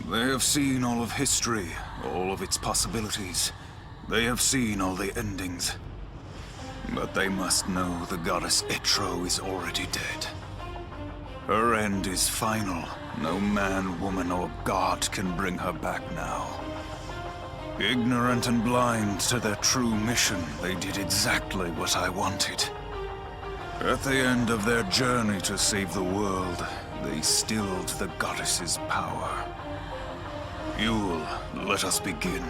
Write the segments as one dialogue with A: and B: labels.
A: They have seen all of history, all of its possibilities. They have seen all the endings. But they must know the goddess Etro is already dead. Her end is final. No man, woman, or god can bring her back now. Ignorant and blind to their true mission, they did exactly what I wanted. At the end of their journey to save the world, they stilled the goddess's power. Yule, let us begin.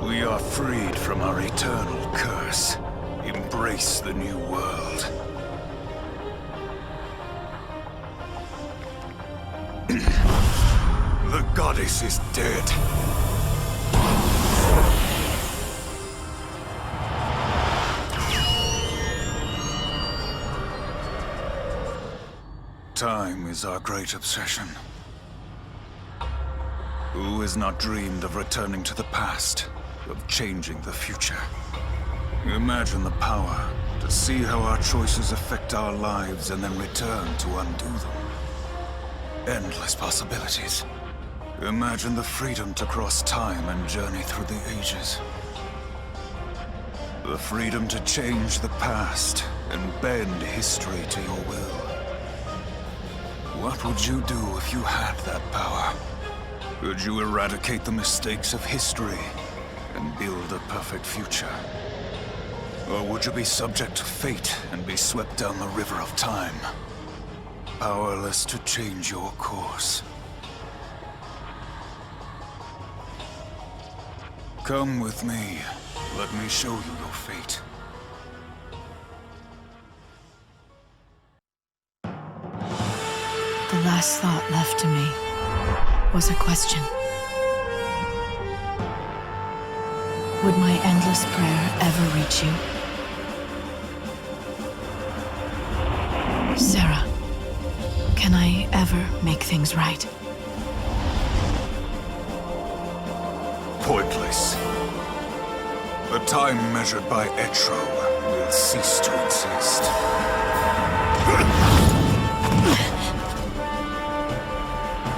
A: We are freed from our eternal curse. Embrace the new world. The goddess is dead. Time is our great obsession. Who has not dreamed of returning to the past, of changing the future? Imagine the power to see how our choices affect our lives and then return to undo them. Endless possibilities. Imagine the freedom to cross time and journey through the ages. The freedom to change the past and bend history to your will. What would you do if you had that power? Could you eradicate the mistakes of history and build a perfect future? Or would you be subject to fate and be swept down the river of time, powerless to change your course? Come with me. Let me show you your fate.
B: The last thought left to me was a question. Would my endless prayer ever reach you? Sarah, can I ever make things right?
A: Pointless. The time measured by Etro will cease to exist.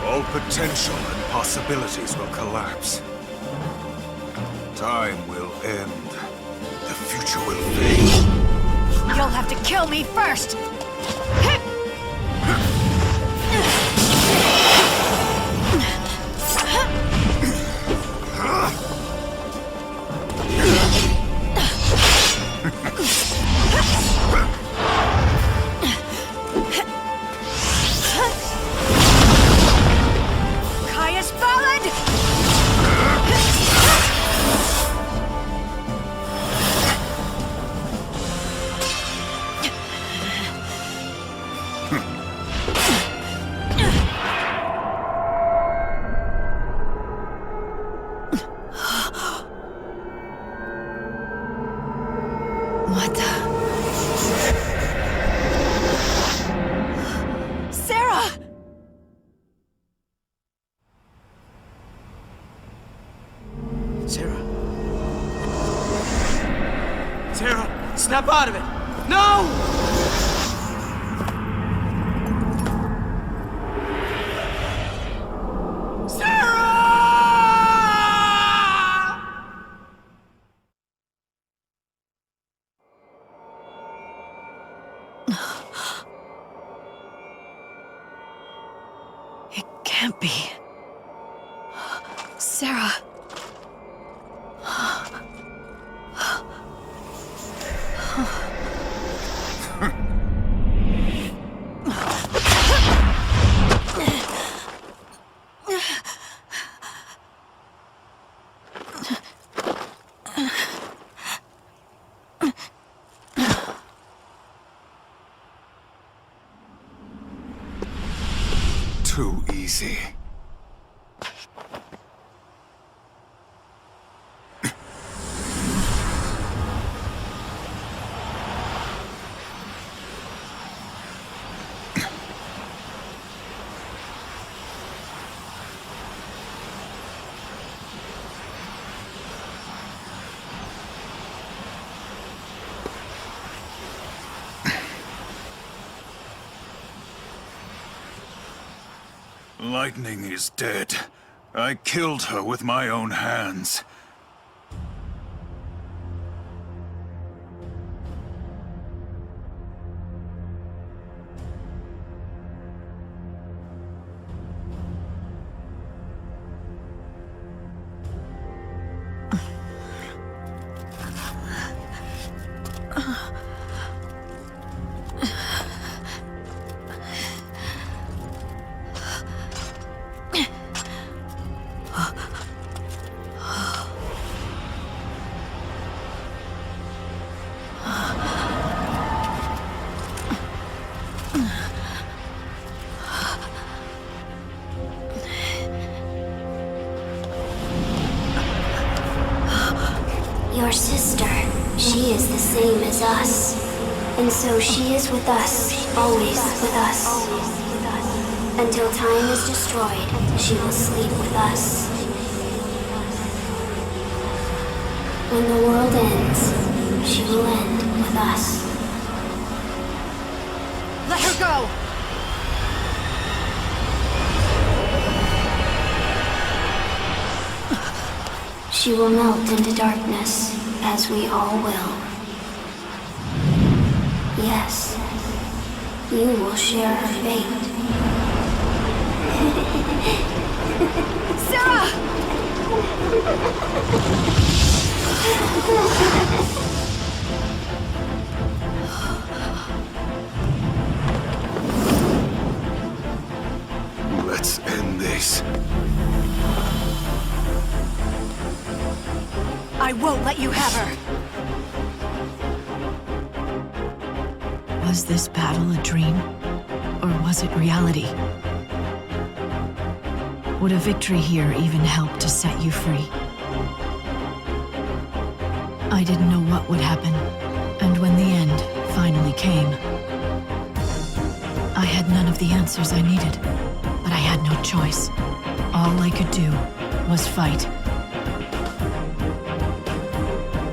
A: All potential and possibilities will collapse. Time will end. The future will fade.
B: You'll have to kill me first! What the... Sarah!
C: Sarah. Sarah, snap out of it! No!
B: It can't be. Sarah.
A: Too easy. Lightning is dead. I killed her with my own hands.
D: Your sister, she is the same as us. And so she is with us, always with us. Until time is destroyed, she will sleep with us. When the world ends, she will end with us.
E: Let her go!
D: She will melt into darkness, as we all will. Yes, you will share her fate.
E: Sarah!
A: Let's end this.
E: I won't let you have her!
B: Was this battle a dream? Or was it reality? Would a victory here even help to set you free? I didn't know what would happen, and when the end finally came, I had none of the answers I needed, but I had no choice. All I could do was fight.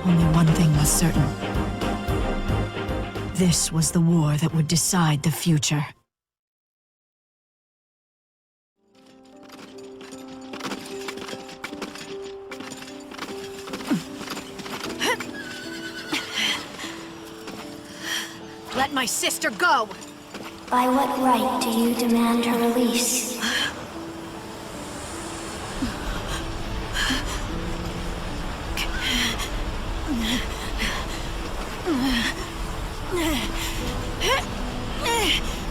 B: Only one thing was certain. This was the war that would decide the future.
E: Let my sister go!
D: By what right do you demand her release?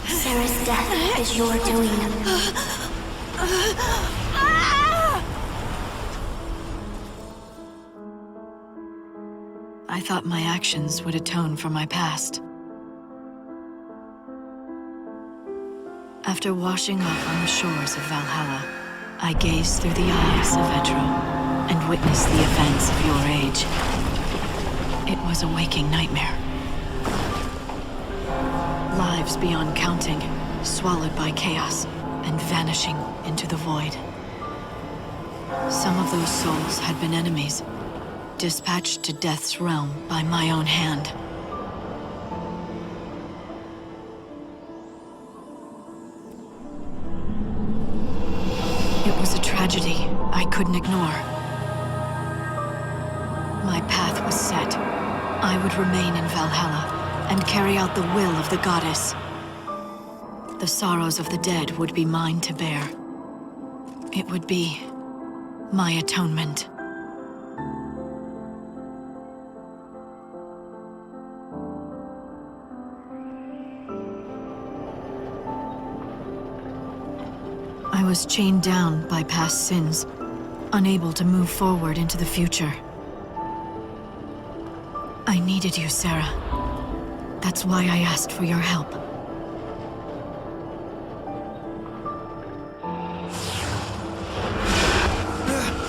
D: Sarah's death is your doing.
B: I thought my actions would atone for my past. After washing up on the shores of Valhalla, I gazed through the eyes of Etro and witnessed the events of your age. It was a waking nightmare. Lives beyond counting, swallowed by chaos and vanishing into the void. Some of those souls had been enemies, dispatched to death's realm by my own hand. It was a tragedy I couldn't ignore. My path was set. I would remain in Valhalla and carry out the will of the goddess. The sorrows of the dead would be mine to bear. It would be my atonement. I was chained down by past sins, unable to move forward into the future. I needed you, Sarah. That's why I asked for your help.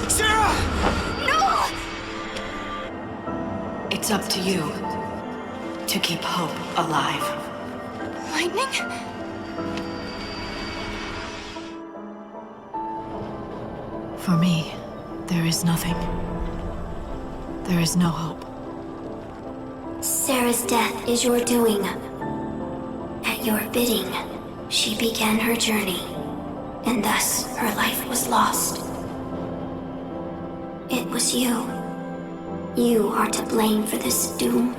C: Sarah!
E: No!
B: It's up to you to keep hope alive.
E: Lightning?
B: For me, there is nothing. There is no hope.
D: Sarah's death is your doing. At your bidding, she began her journey. and thus her life was lost. It was you. You are to blame for this doom.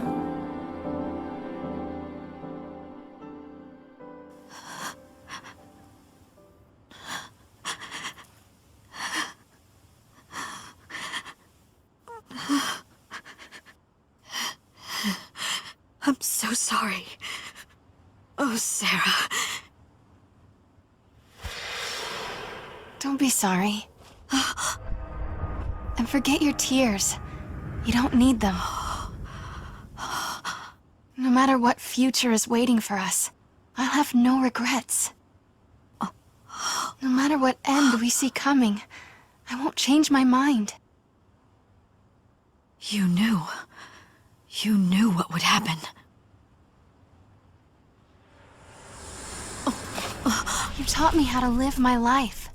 B: I'm so sorry. Oh, Sarah.
F: Don't be sorry. And forget your tears. You don't need them. No matter what future is waiting for us, I'll have no regrets. No matter what end we see coming, I won't change my mind.
B: You knew. You knew what would happen.
F: You taught me how to live my life.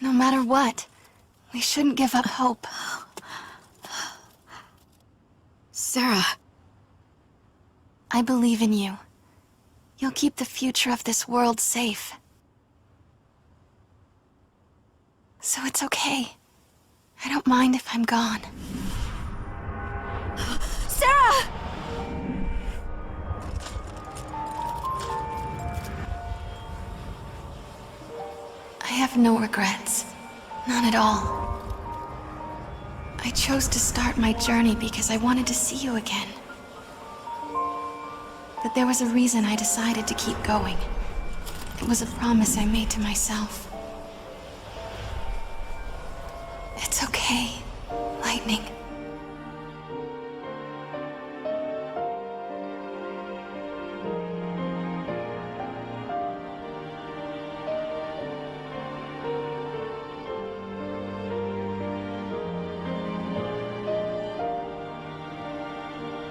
F: No matter what, we shouldn't give up hope.
B: Sarah.
F: I believe in you. You'll keep the future of this world safe. So it's okay. I don't mind if I'm gone.
B: Sarah!
F: I have no regrets. None at all. I chose to start my journey because I wanted to see you again. But there was a reason I decided to keep going. It was a promise I made to myself. It's okay, Lightning.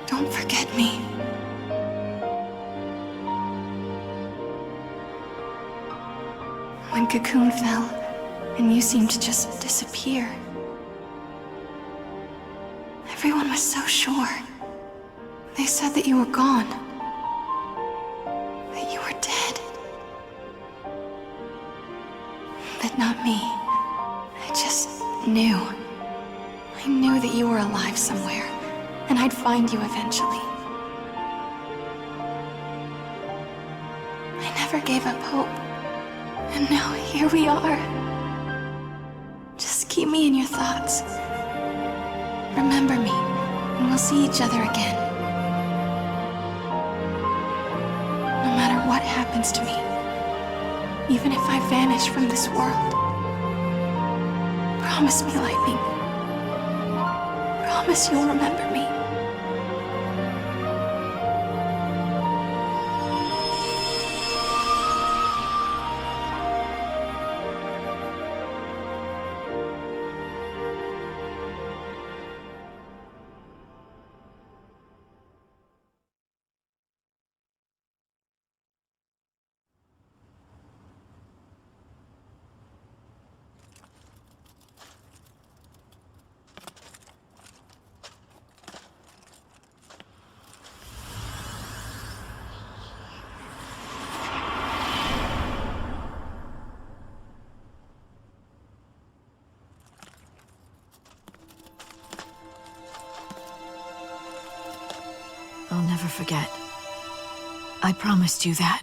F: Don't forget me. When Cocoon fell, and you seemed to just disappear, everyone was so sure. They said that you were gone. That you were dead. But not me. I just knew. I knew that you were alive somewhere, and I'd find you eventually. I never gave up hope. And now here we are. Just keep me in your thoughts. Remember me, and we'll see each other again. No matter what happens to me, even if I vanish from this world. Promise me, Lightning. Promise you'll remember me.
B: I'll never forget. I promised you that.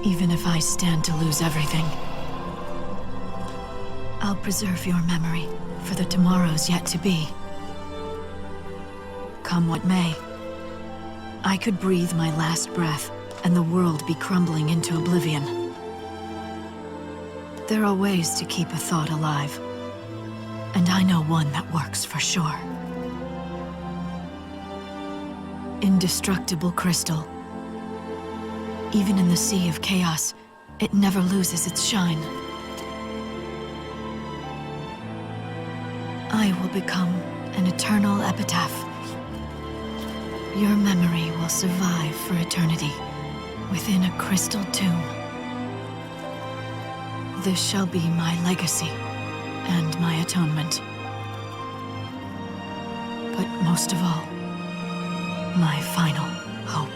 B: Even if I stand to lose everything, I'll preserve your memory for the tomorrows yet to be. Come what may, I could breathe my last breath and the world be crumbling into oblivion. There are ways to keep a thought alive, and I know one that works for sure. Indestructible crystal. Even in the sea of chaos, it never loses its shine. I will become an eternal epitaph. Your memory will survive for eternity within a crystal tomb. This shall be my legacy and my atonement. But most of all, my final hope.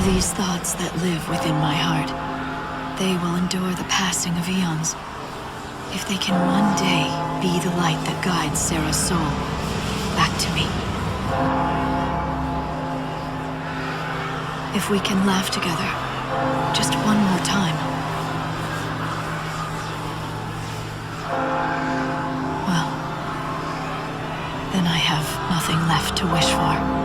B: These thoughts that live within my heart, they will endure the passing of eons. If they can one day be the light that guides Sarah's soul back to me. If we can laugh together, just one more time. Well, then I have nothing left to wish for.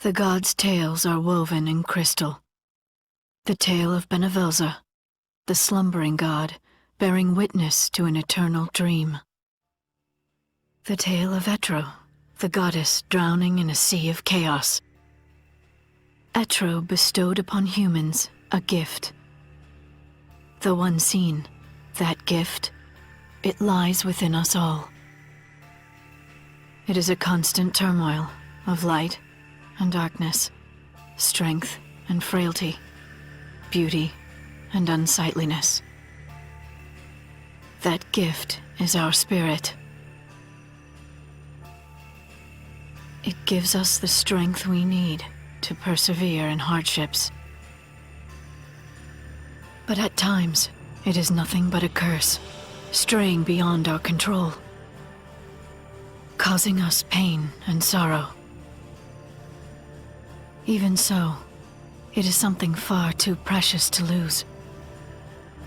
B: The gods' tales are woven in crystal. The tale of Benevelza, the slumbering god, bearing witness to an eternal dream. The tale of Etro, the goddess drowning in a sea of chaos. Etro bestowed upon humans a gift. Though unseen, that gift, it lies within us all. It is a constant turmoil of light and darkness, strength and frailty, beauty and unsightliness. That gift is our spirit. It gives us the strength we need to persevere in hardships. But at times, it is nothing but a curse, straying beyond our control, causing us pain and sorrow. Even so, it is something far too precious to lose.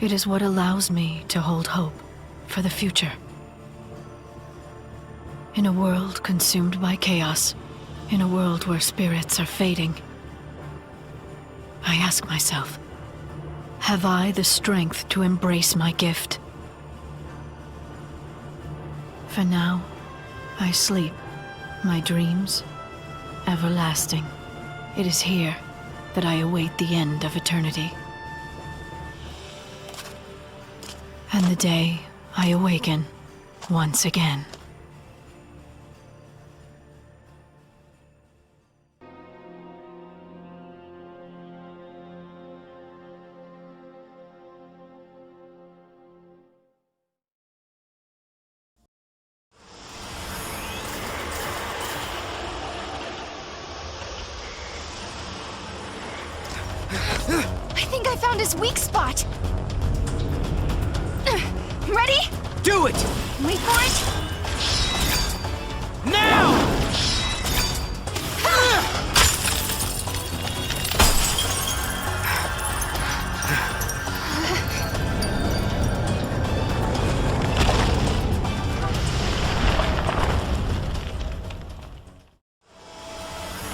B: It is what allows me to hold hope for the future. In a world consumed by chaos, in a world where spirits are fading, I ask myself, have I the strength to embrace my gift? For now, I sleep, my dreams, everlasting. It is here that I await the end of eternity. And the day I awaken once again.
F: I think I found his weak spot. Ready?
C: Do it!
F: Wait for it.
C: Now!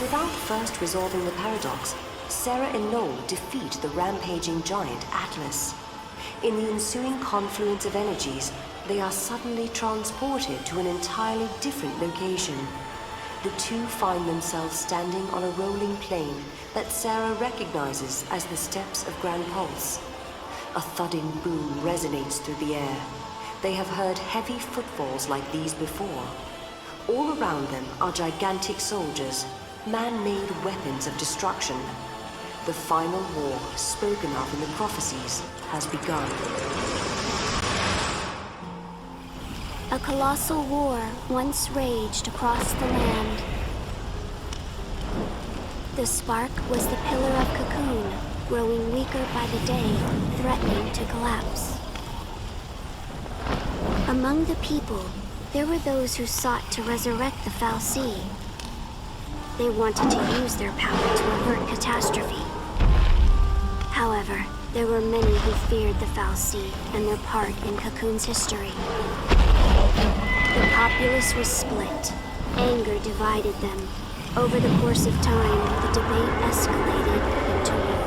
G: Without first resolving the paradox, Sarah and Noel defeat the rampaging giant Atlas. In the ensuing confluence of energies, they are suddenly transported to an entirely different location. The two find themselves standing on a rolling plain that Sarah recognizes as the steps of Grand Pulse. A thudding boom resonates through the air. They have heard heavy footfalls like these before. All around them are gigantic soldiers, man-made weapons of destruction. The final war, spoken of in the prophecies, has begun.
D: A colossal war once raged across the land. The spark was the pillar of cocoon, growing weaker by the day, threatening to collapse. Among the people, there were those who sought to resurrect the fal'Cie. They wanted to use their power to avert catastrophe. However, there were many who feared the fal'Cie and their part in Cocoon's history. The populace was split. Anger divided them. Over the course of time, the debate escalated into war.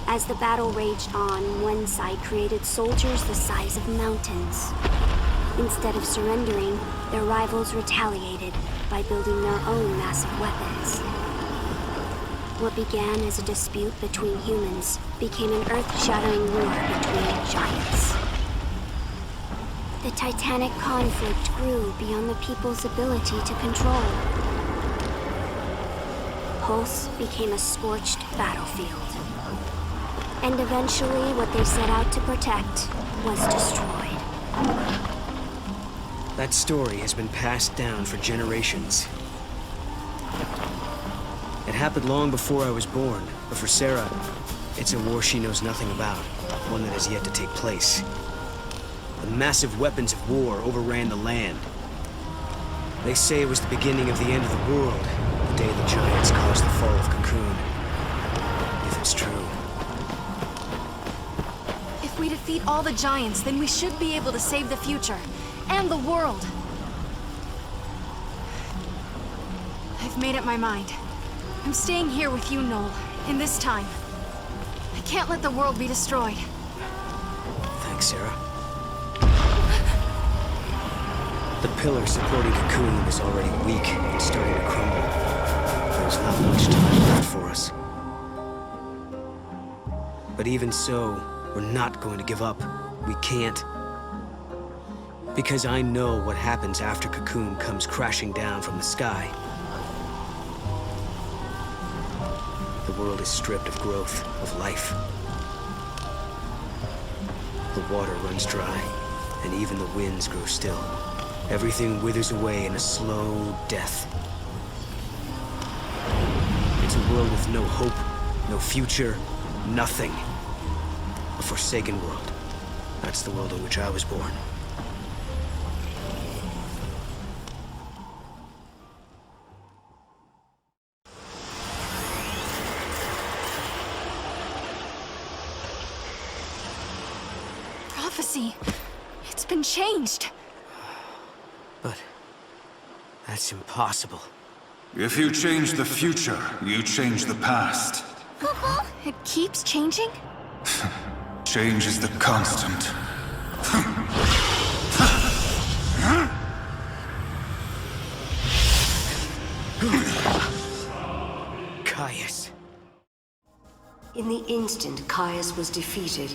D: As the battle raged on, one side created soldiers the size of mountains. Instead of surrendering, their rivals retaliated by building their own massive weapons. What began as a dispute between humans became an earth-shattering war between giants. The titanic conflict grew beyond the people's ability to control. Pulse became a scorched battlefield. And eventually, what they set out to protect was destroyed.
C: That story has been passed down for generations. It happened long before I was born, but for Sarah, it's a war she knows nothing about, one that has yet to take place. The massive weapons of war overran the land. They say it was the beginning of the end of the world, the day the Giants caused the fall of Cocoon. If it's true.
F: If we defeat all the Giants, then we should be able to save the future. And the world. I've made up my mind. I'm staying here with you, Noel, in this time. I can't let the world be destroyed.
C: Thanks, Sarah. The pillar supporting Cocoon is already weak and starting to crumble. There's not much time left for us. But even so, we're not going to give up. We can't. Because I know what happens after Cocoon comes crashing down from the sky. The world is stripped of growth, of life. The water runs dry, and even the winds grow still. Everything withers away in a slow death. It's a world with no hope, no future, nothing. A forsaken world. That's the world in which I was born.
F: Prophecy. It's been changed.
C: But that's impossible.
A: If you change the future, you change the past.
F: It keeps changing?
A: Change is the constant.
C: Caius.
G: In the instant Caius was defeated,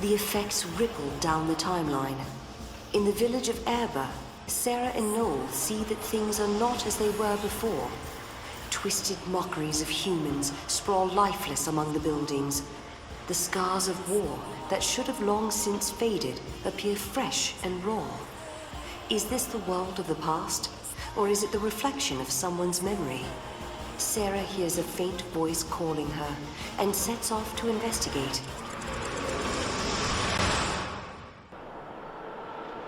G: the effects rippled down the timeline. In the village of Erba, Sarah and Noel see that things are not as they were before. Twisted mockeries of humans sprawl lifeless among the buildings. The scars of war that should have long since faded appear fresh and raw. Is this the world of the past, or is it the reflection of someone's memory? Sarah hears a faint voice calling her and sets off to investigate.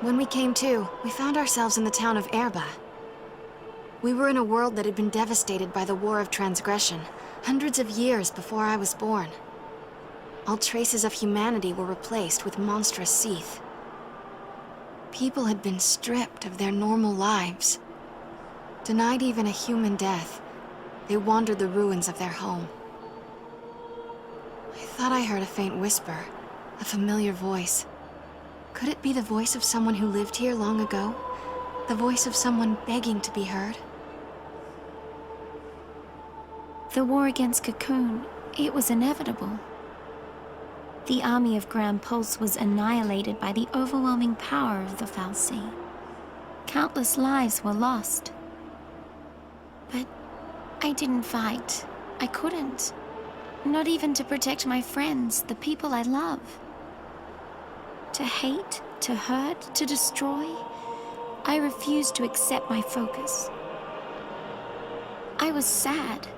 F: When we came to, we found ourselves in the town of Erba. We were in a world that had been devastated by the War of Transgression, hundreds of years before I was born. All traces of humanity were replaced with monstrous Seath. People had been stripped of their normal lives. Denied even a human death, they wandered the ruins of their home. I thought I heard a faint whisper, a familiar voice. Could it be the voice of someone who lived here long ago? The voice of someone begging to be heard?
H: The war against Cocoon, it was inevitable. The army of Grand Pulse was annihilated by the overwhelming power of the Fal'Cie. Countless lives were lost. But I didn't fight. I couldn't. Not even to protect my friends, the people I love. To hate, to hurt, to destroy, I refused to accept my focus. I was sad.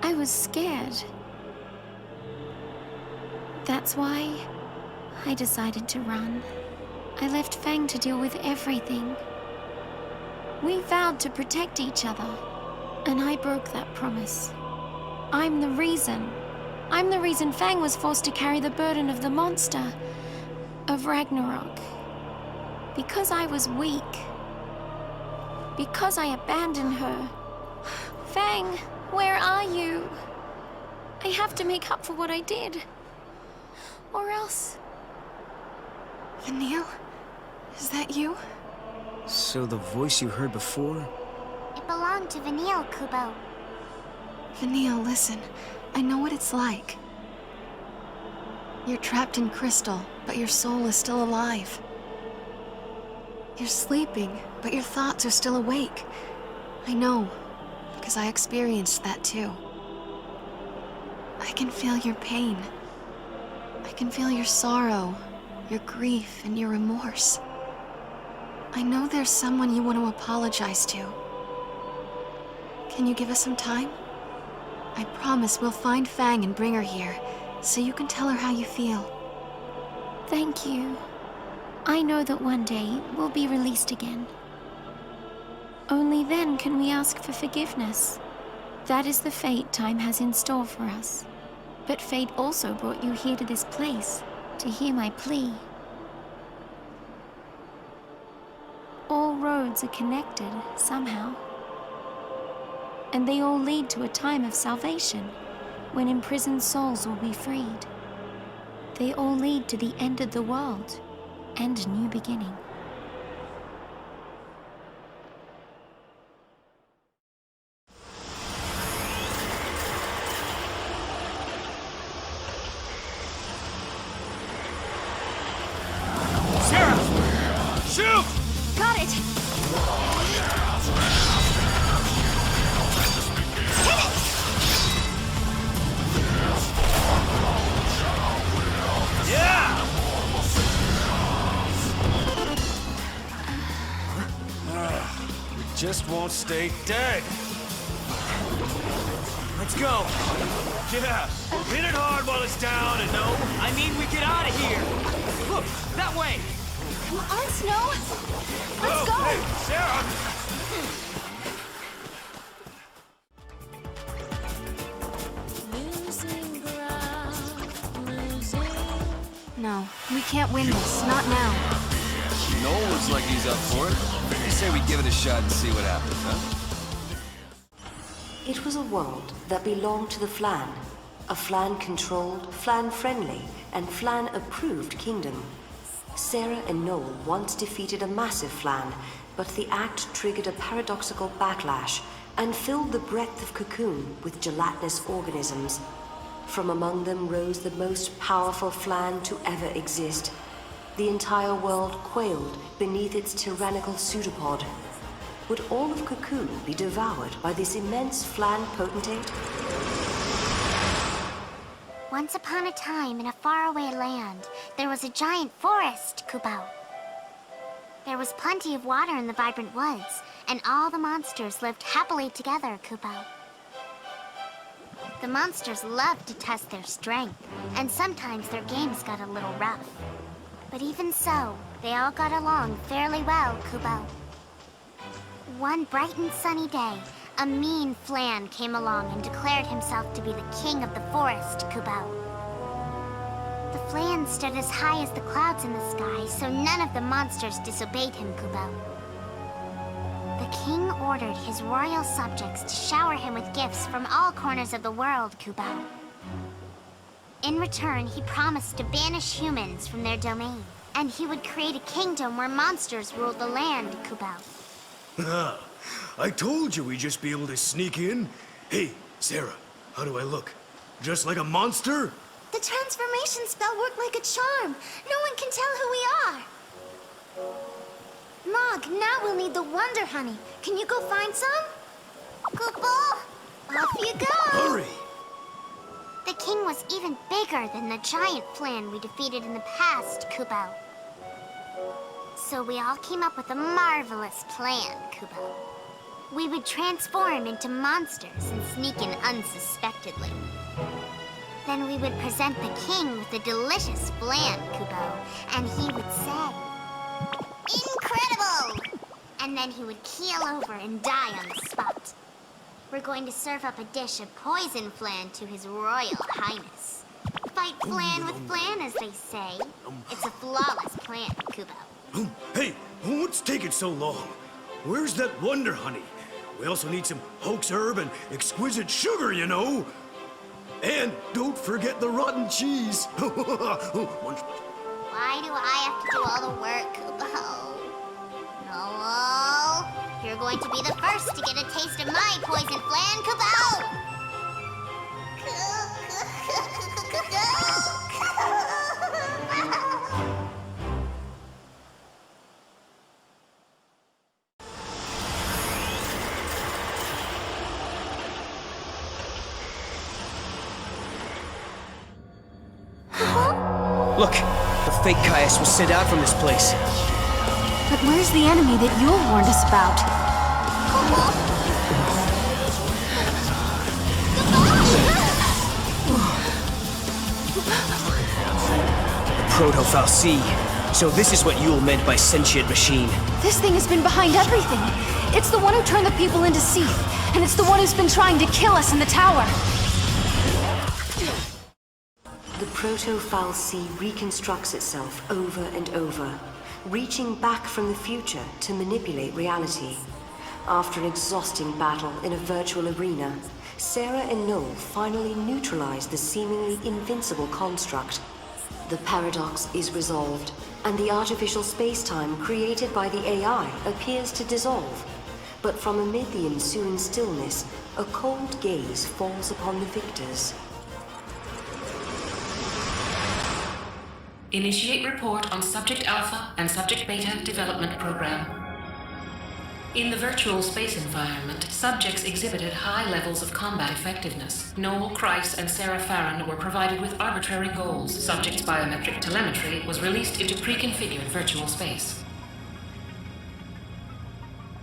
H: I was scared. That's why I decided to run. I left Fang to deal with everything. We vowed to protect each other, and I broke that promise. I'm the reason. I'm the reason Fang was forced to carry the burden of the monster, of Ragnarok. Because I was weak. Because I abandoned her. Fang, where are you? I have to make up for what I did. Or else...
F: Vanille? Is that you?
C: So the voice you heard before?
D: It belonged to Vanille, Kubo.
F: Vanille, listen. I know what it's like. You're trapped in crystal, but your soul is still alive. You're sleeping, but your thoughts are still awake. I know, because I experienced that too. I can feel your pain. I can feel your sorrow, your grief, and your remorse. I know there's someone you want to apologize to. Can you give us some time? I promise we'll find Fang and bring her here, so you can tell her how you feel.
H: Thank you. I know that one day we'll be released again. Only then can we ask for forgiveness. That is the fate time has in store for us. But fate also brought you here to this place, to hear my plea. All roads are connected, somehow. And they all lead to a time of salvation, when imprisoned souls will be freed. They all lead to the end of the world, and a new beginning.
A: Shoot!
E: Got it!
A: Yeah!
C: We just won't stay dead. Let's go.
A: Yeah! Hit it hard while it's down and no.
C: I mean, we get out of here. Look, that way.
E: Come on, Snow! Let's go!
A: Hey, Sarah!
F: No, we can't win this, not now.
I: Noel looks like he's up for it. I say we give it a shot and see what happens, huh?
G: It was a world that belonged to the Flan. A Flan-controlled, Flan-friendly, and Flan-approved kingdom. Sarah and Noel once defeated a massive Flan, but the act triggered a paradoxical backlash and filled the breadth of Cocoon with gelatinous organisms. From among them rose the most powerful Flan to ever exist. The entire world quailed beneath its tyrannical pseudopod. Would all of Cocoon be devoured by this immense Flan potentate?
D: Once upon a time, in a faraway land, there was a giant forest, Kubao. There was plenty of water in the vibrant woods, and all the monsters lived happily together, Kubao. The monsters loved to test their strength, and sometimes their games got a little rough. But even so, they all got along fairly well, Kubao. One bright and sunny day, a mean Flan came along and declared himself to be the king of the forest, Kubao. The Flan stood as high as the clouds in the sky, so none of the monsters disobeyed him, Kubao. The king ordered his royal subjects to shower him with gifts from all corners of the world, Kubao. In return, he promised to banish humans from their domain, and he would create a kingdom where monsters ruled the land, Kubao.
C: I told you we'd just be able to sneak in. Hey, Sarah, how do I look? Just like a monster?
D: The transformation spell worked like a charm. No one can tell who we are. Mog, now we'll need the Wonder Honey. Can you go find some? Kupo, off you go.
C: Hurry!
D: The king was even bigger than the giant Flan we defeated in the past, Kubao. So we all came up with a marvelous plan, Kubao. We would transform into monsters and sneak in unsuspectedly. Then we would present the king with a delicious Flan, Kubao, and he would say, "Incredible!" And then he would keel over and die on the spot. We're going to serve up a dish of poison Flan to His Royal Highness. Fight Flan with Flan, as they say. It's a flawless plan, Kubao.
C: Hey, what's taking so long? Where's that Wonder Honey? We also need some hoax herb and exquisite sugar, you know. And don't forget the rotten cheese.
D: Why do I have to do all the work, Kubao? Noel, you're going to be the first to get a taste of my poison Flan, Kubao!
C: Look, the fake Caius was sent out from this place.
F: But where's the enemy that Yule warned us about?
C: Proto-Fal'Cie. So this is what Yule meant by sentient machine.
F: This thing has been behind everything. It's the one who turned the people into Seath, and it's the one who's been trying to kill us in the tower.
G: The Proto-Fal'Cie reconstructs itself over and over, reaching back from the future to manipulate reality. After an exhausting battle in a virtual arena, Sarah and Noel finally neutralize the seemingly invincible construct. The paradox is resolved, and the artificial space-time created by the AI appears to dissolve. But from amid the ensuing stillness, a cold gaze falls upon the victors.
J: Initiate report on Subject Alpha and Subject Beta development program. In the virtual space environment, subjects exhibited high levels of combat effectiveness. Noel, Kreis, and Sarah Farron were provided with arbitrary goals. Subjects' biometric telemetry was released into pre-configured virtual space.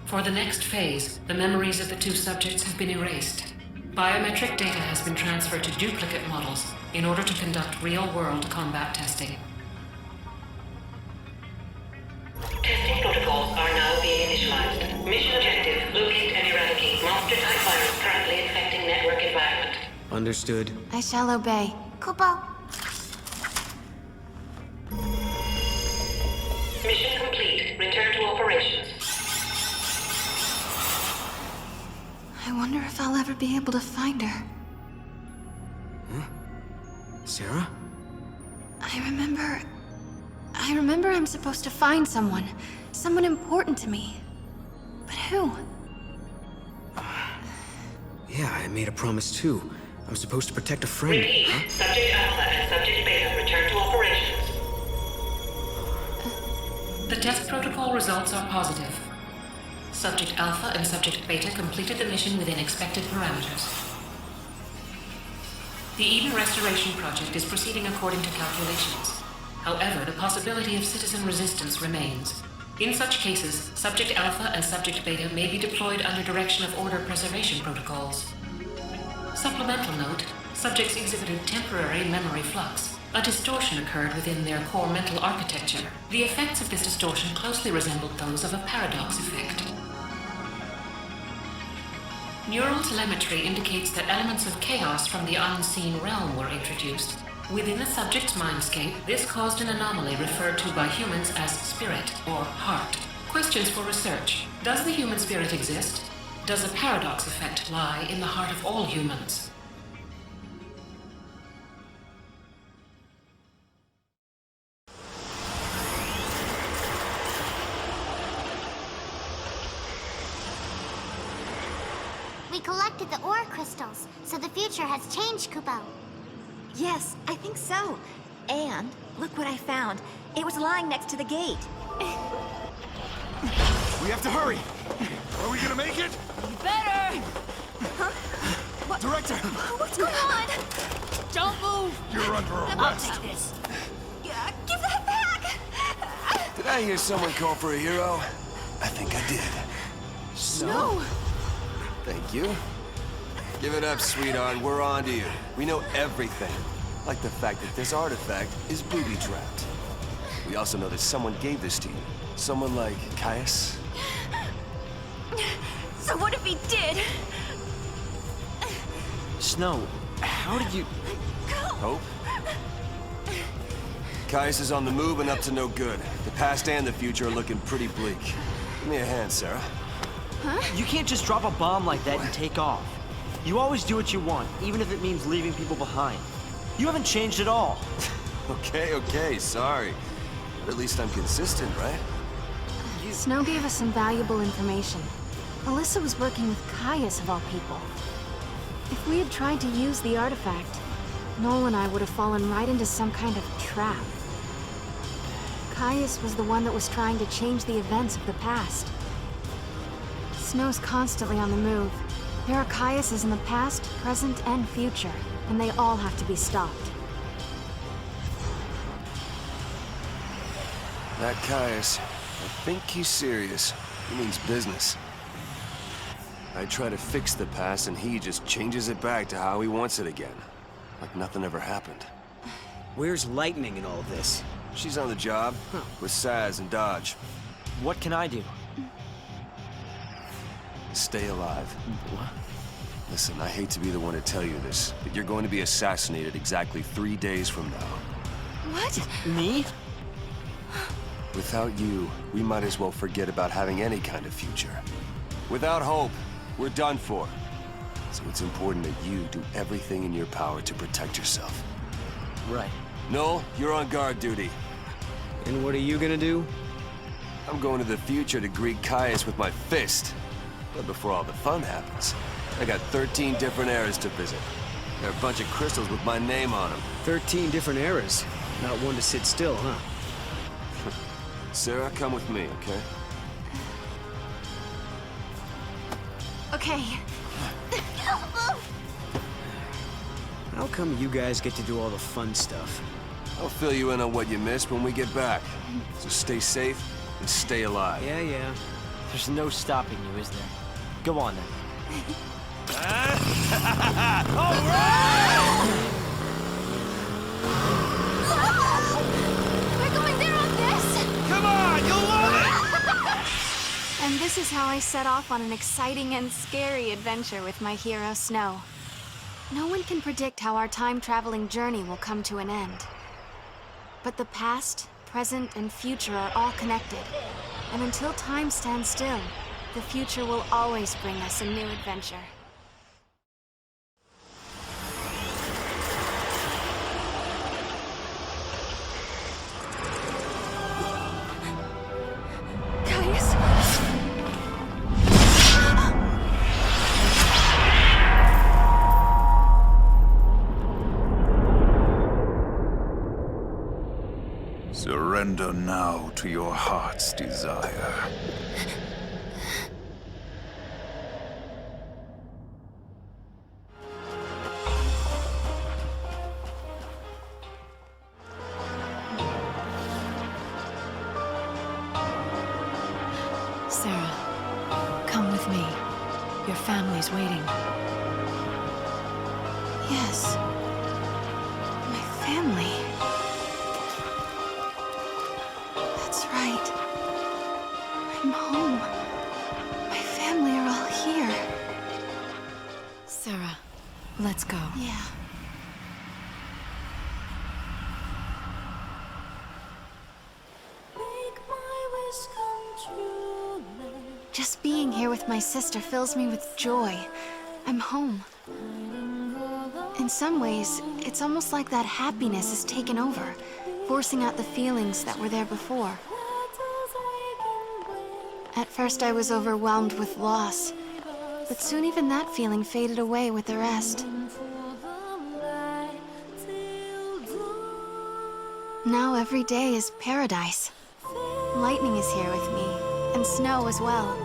J: For the next phase, the memories of the two subjects have been erased. Biometric data has been transferred to duplicate models in order to conduct real-world combat testing. Testing protocols are now being initialized. Mission objective, locate and eradicate monster-type virus currently infecting network environment.
C: Understood.
F: I shall obey.
E: Kupo.
J: Mission complete. Return to operations.
F: I wonder if I'll ever be able to find her.
C: Huh? Sarah?
F: I remember I'm supposed to find someone. Someone important to me. But who?
C: Yeah, I made a promise too. I'm supposed to protect a friend.
J: Repeat.
C: Huh?
J: Subject Alpha and Subject Beta return to operations. The test protocol results are positive. Subject Alpha and Subject Beta completed the mission within expected parameters. The Eden Restoration Project is proceeding according to calculations. However, the possibility of citizen resistance remains. In such cases, Subject Alpha and Subject Beta may be deployed under direction of order preservation protocols. Supplemental note, subjects exhibited temporary memory flux. A distortion occurred within their core mental architecture. The effects of this distortion closely resembled those of a paradox effect. Neural telemetry indicates that elements of chaos from the unseen realm were introduced. Within the subject's mindscape, this caused an anomaly referred to by humans as spirit or heart. Questions for research. Does the human spirit exist? Does a paradox effect lie in the heart of all humans?
E: We collected the ore crystals, so the future has changed, Kupo.
K: Yes, I think so. And look what I found. It was lying next to the gate.
L: We have to hurry. Are we gonna make it?
K: Better! Huh? What?
L: Director!
K: What's going on? Don't move!
L: You're under
K: I'll
L: arrest.
K: take this. Yeah, give that back!
I: Did I hear someone call for a hero? I think I did.
K: Snow!
I: Thank you. Give it up, sweetheart. We're on to you. We know everything. Like the fact that this artifact is booby-trapped. We also know that someone gave this to you. Someone like Caius.
K: So what if he did?
C: Snow, how did you...
I: Hope? Caius is on the move and up to no good. The past and the future are looking pretty bleak. Give me a hand, Sarah.
K: Huh?
M: You can't just drop a bomb like that and take off. You always do what you want, even if it means leaving people behind. You haven't changed at all.
I: Okay, sorry. But at least I'm consistent, right?
F: Snow gave us some valuable information. Alyssa was working with Caius of all people. If we had tried to use the artifact, Noel and I would have fallen right into some kind of trap. Caius was the one that was trying to change the events of the past. Snow's constantly on the move. There are Caiuses in the past, present, and future, and they all have to be stopped.
I: That Caius, I think he's serious. He means business. I try to fix the past and he just changes it back to how he wants it again. Like nothing ever happened.
C: Where's Lightning in all of this?
I: She's on the job, with Saz and Dodge.
M: What can I do?
I: Stay alive.
M: What?
I: Listen, I hate to be the one to tell you this, but you're going to be assassinated exactly 3 days from now.
F: What?
M: Me?
I: Without you, we might as well forget about having any kind of future. Without hope, we're done for. So it's important that you do everything in your power to protect yourself.
M: Right.
I: Noel, you're on guard duty.
C: And what are you gonna do?
I: I'm going to the future to greet Caius with my fist. But before all the fun happens, I got 13 different eras to visit. There are a bunch of crystals with my name on them.
C: 13 different eras. Not one to sit still, huh?
I: Sarah, come with me, okay?
F: Okay.
C: How come you guys get to do all the fun stuff?
I: I'll fill you in on what you missed when we get back. So stay safe and stay alive.
C: Yeah.
M: There's no stopping you, is there? Go on then.
F: We're going there on this!
L: Come on, you'll love it!
F: And this is how I set off on an exciting and scary adventure with my hero, Snow. No one can predict how our time-traveling journey will come to an end. But the past, present, and future are all connected. And until time stands still, the future will always bring us a new adventure. Caius?
A: Surrender now to your heart's desire.
B: Sarah, come with me. Your family's waiting.
F: Yes. My family. That's right. I'm home. My family are all here.
B: Sarah, let's go.
F: Yeah. Just being here with my sister fills me with joy. I'm home. In some ways, it's almost like that happiness is taken over, forcing out the feelings that were there before. At first I was overwhelmed with loss, but soon even that feeling faded away with the rest. Now every day is paradise. Lightning is here with me, and Snow as well.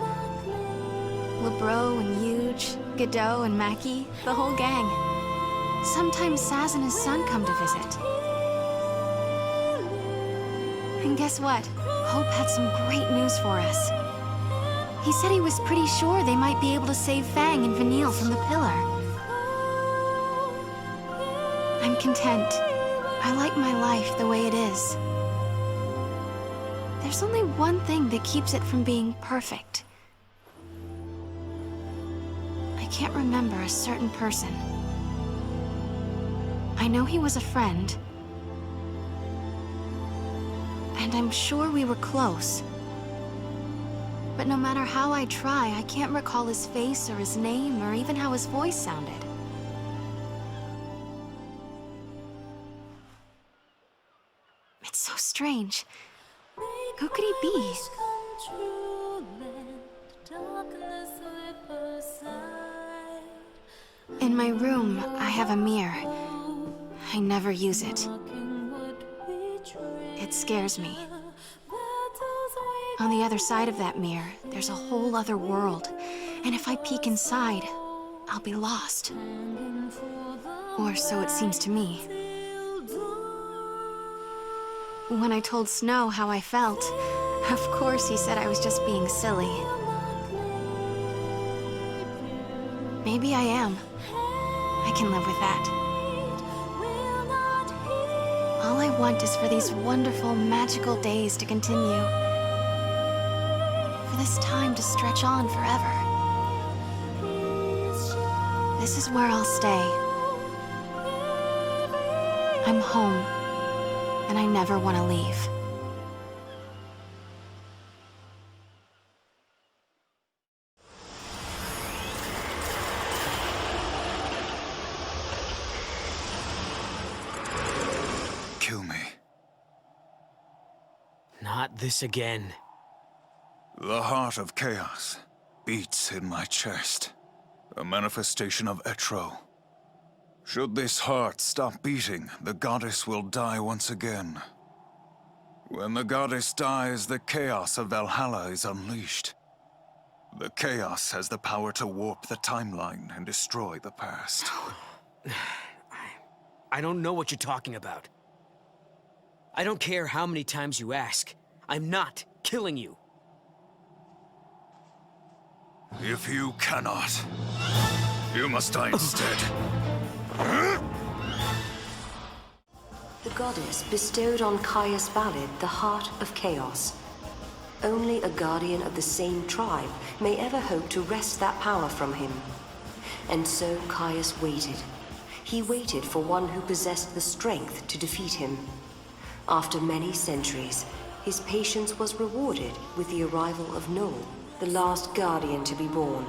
F: Lebro and Huge, Godot and Mackie, the whole gang. Sometimes Saz and his son come to visit. And guess what? Hope had some great news for us. He said he was pretty sure they might be able to save Fang and Vanille from the pillar. I'm content. I like my life the way it is. There's only one thing that keeps it from being perfect. I can't remember a certain person. I know he was a friend. And I'm sure we were close. But no matter how I try, I can't recall his face or his name or even how his voice sounded. It's so strange. Who could he be? In my room, I have a mirror. I never use it. It scares me. On the other side of that mirror, there's a whole other world. And if I peek inside, I'll be lost. Or so it seems to me. When I told Snow how I felt, of course he said I was just being silly. Maybe I am. I can live with that. All I want is for these wonderful, magical days to continue. For this time to stretch on forever. This is where I'll stay. I'm home, and I never want to leave.
A: Kill me.
C: Not this again.
A: The heart of chaos beats in my chest. A manifestation of Etro. Should this heart stop beating, the goddess will die once again. When the goddess dies, the chaos of Valhalla is unleashed. The chaos has the power to warp the timeline and destroy the past.
C: I don't know what you're talking about. I don't care how many times you ask. I'm not killing you.
A: If you cannot, you must die instead.
G: The goddess bestowed on Caius Valid the heart of chaos. Only a guardian of the same tribe may ever hope to wrest that power from him. And so Caius waited. He waited for one who possessed the strength to defeat him. After many centuries, his patience was rewarded with the arrival of Noel, the last guardian to be born.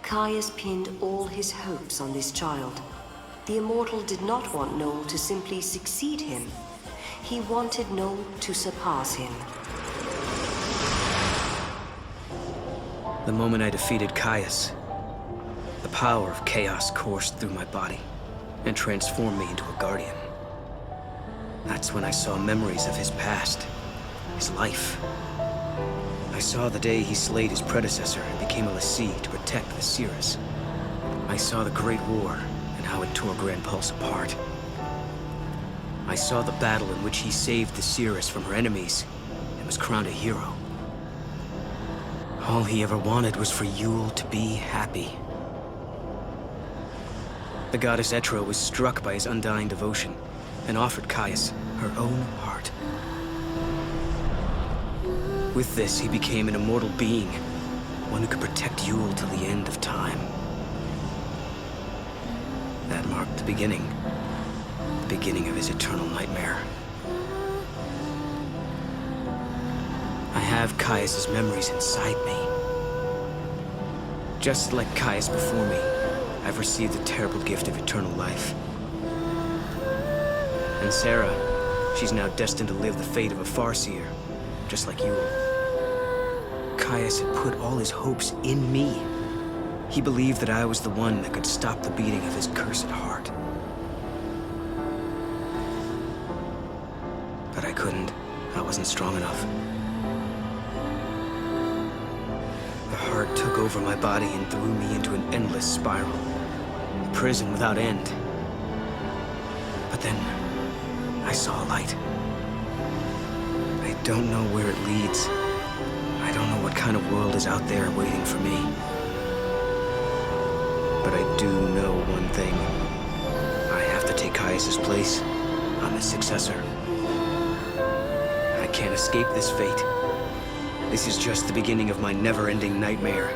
G: Caius pinned all his hopes on this child. The Immortal did not want Noel to simply succeed him. He wanted Noel to surpass him.
C: The moment I defeated Caius, the power of chaos coursed through my body and transformed me into a guardian. That's when I saw memories of his past, his life. I saw the day he slayed his predecessor and became a lessee to protect the Cirrus. I saw the Great War and how it tore Grand Pulse apart. I saw the battle in which he saved the Cirrus from her enemies and was crowned a hero. All he ever wanted was for Yule to be happy. The goddess Etro was struck by his undying devotion and offered Caius her own heart. With this, he became an immortal being, one who could protect Yule till the end of time. That marked the beginning of his eternal nightmare. I have Caius's memories inside me. Just like Caius before me, I've received the terrible gift of eternal life. And Sarah, she's now destined to live the fate of a Farseer, just like Yule. Caius had put all his hopes in me. He believed that I was the one that could stop the beating of his cursed heart. But I couldn't. I wasn't strong enough. The heart took over my body and threw me into an endless spiral. A prison without end. But then, I saw a light. I don't know where it leads. I don't know what kind of world is out there waiting for me. But I do know one thing. I have to take Caius's place. I'm his successor. I can't escape this fate. This is just the beginning of my never-ending nightmare.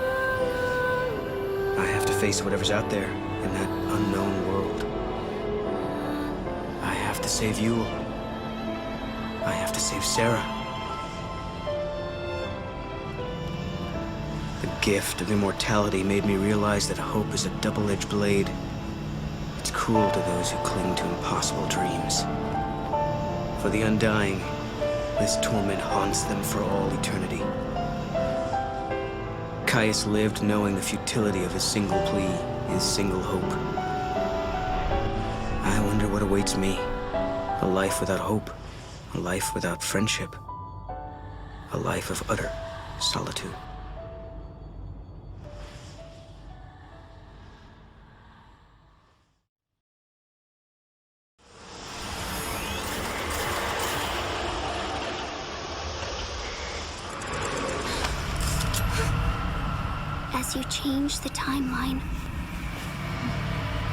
C: I have to face whatever's out there in that unknown world. I have to save Yule. I have to save Sarah. The gift of immortality made me realize that hope is a double-edged blade. It's cruel to those who cling to impossible dreams. For the undying, this torment haunts them for all eternity. Caius lived knowing the futility of his single plea, his single hope. I wonder what awaits me. A life without hope. A life without friendship. A life of utter solitude.
D: change the timeline,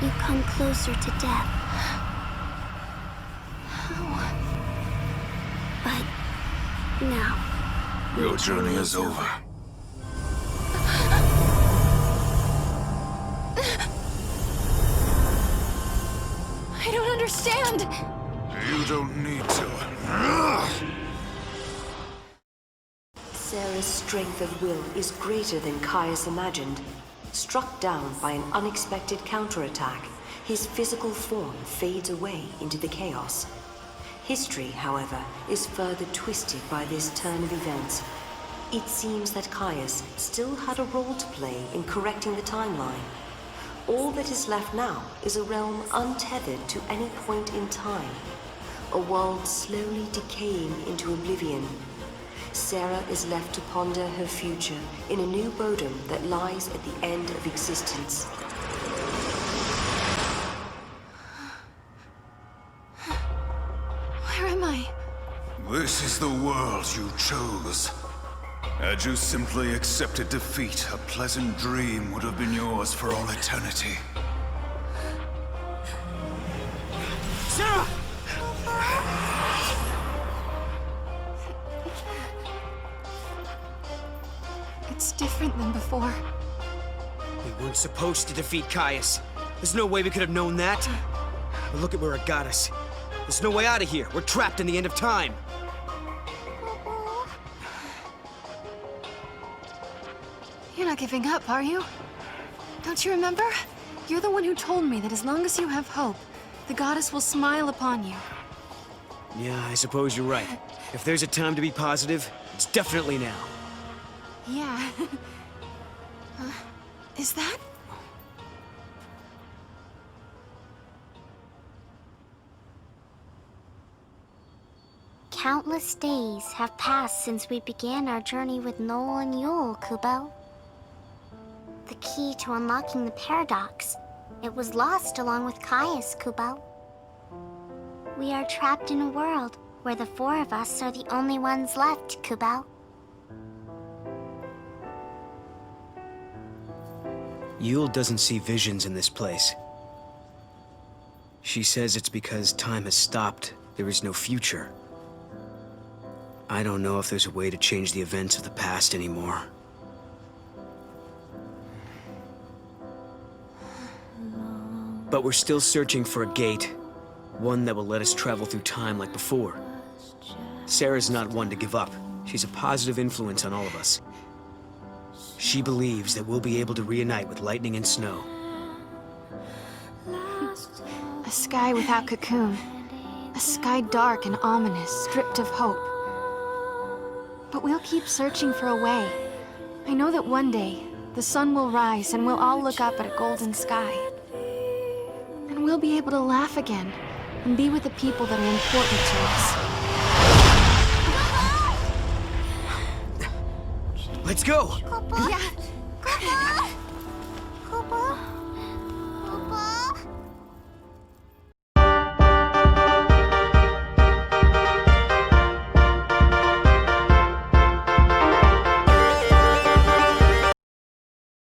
D: you come closer to death.
F: How?
D: But now,
A: Your journey is over.
F: I don't understand!
A: You don't need to.
G: Sarah's strength of will is greater than Caius imagined. Struck down by an unexpected counterattack, his physical form fades away into the chaos. History, however, is further twisted by this turn of events. It seems that Caius still had a role to play in correcting the timeline. All that is left now is a realm untethered to any point in time. A world slowly decaying into oblivion. Sarah is left to ponder her future in a new bodom that lies at the end of existence.
F: Where am I?
A: This is the world you chose. Had you simply accepted defeat, a pleasant dream would have been yours for all eternity.
C: Sarah!
F: It's different than before.
C: We weren't supposed to defeat Caius. There's no way we could have known that. But look at where it got us. There's no way out of here. We're trapped in the end of time.
F: You're not giving up, are you? Don't you remember? You're the one who told me that as long as you have hope, the goddess will smile upon you.
C: Yeah, I suppose you're right. If there's a time to be positive, it's definitely now.
F: Yeah. Is that?
E: Countless days have passed since we began our journey with Noel and Yule, Kubo. The key to unlocking the paradox. It was lost along with Caius, Kubo. We are trapped in a world where the four of us are the only ones left, Kubo.
C: Yule doesn't see visions in this place. She says it's because time has stopped. There is no future. I don't know if there's a way to change the events of the past anymore. But we're still searching for a gate. One that will let us travel through time like before. Sarah's not one to give up. She's a positive influence on all of us. She believes that we'll be able to reunite with lightning and snow.
F: A sky without Cocoon. A sky dark and ominous, stripped of hope. But we'll keep searching for a way. I know that one day, the sun will rise and we'll all look up at a golden sky. And we'll be able to laugh again and be with the people that are important to us.
C: Let's go!
F: Yeah.